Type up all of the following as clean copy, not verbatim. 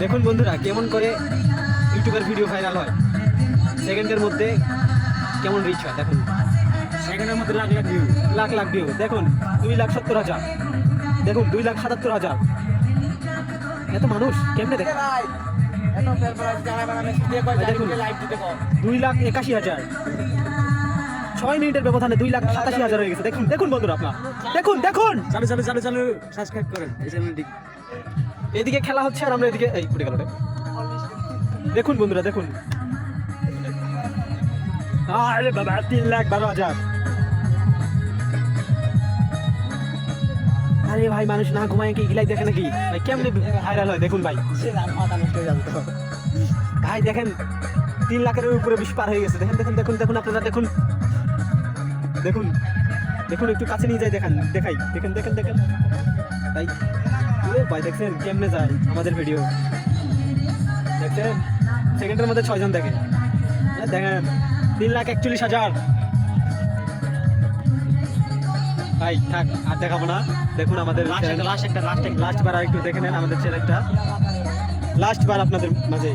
দেখুন বন্ধুরা কেমন করে ইউটিউবের ভিডিও ভাইরাল হয়, সেকেন্ডের মধ্যে কেমন রিচ হয়। দেখুন সেকেন্ডের মধ্যে লাখ লাখ ভিউ। লাখ লাখ ভিউ। দেখুন 2,70,000, দেখুন 2,77,000। এত মানুষ কেমনে দেখে? দেখুন 2,81,000, 6 মিনিটের ব্যবধানে 2,87,000 হয়ে গেছে। দেখুন দেখুন বন্ধুরা আপনার দেখুন দেখুন। চালু চালু চালু চালু সাবস্ক্রাইব করেন এই চ্যানেলটি। এদিকে খেলা হচ্ছে আর আমরা এদিকে এই ফুটে গেল। দেখুন বন্ধুরা দেখুন, আরে বাবা 3,12,000। আরে ভাই মানুষ না ঘুমায় কি গিলাই দেখে নাকি ভাই? কেমনে ভাইরাল হয় দেখুন ভাই। ভাই দেখেন 3 লাখের উপরে বেশি পার হয়ে গেছে। দেখেন দেখুন দেখুন দেখুন আপনারা দেখুন দেখুন দেখুন, একটু কাছে নিয়ে যাই দেখান দেখাই। দেখেন দেখেন দেখেন ভাই, ভাই দেখছেন কেমনে যায় আমাদের ভিডিও? দেখছেন সেকেন্ডের মধ্যে 6 জন দেখে। দেখেন 3,41,000। ভাই থাক আর দেখাবো না। দেখুন আমাদের লাস্ট বার আর একটু দেখে নেন আমাদের চ্যানেলটা, লাস্ট বার আপনাদের মাঝে।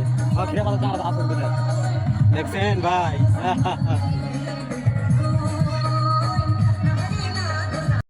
দেখছেন ভাই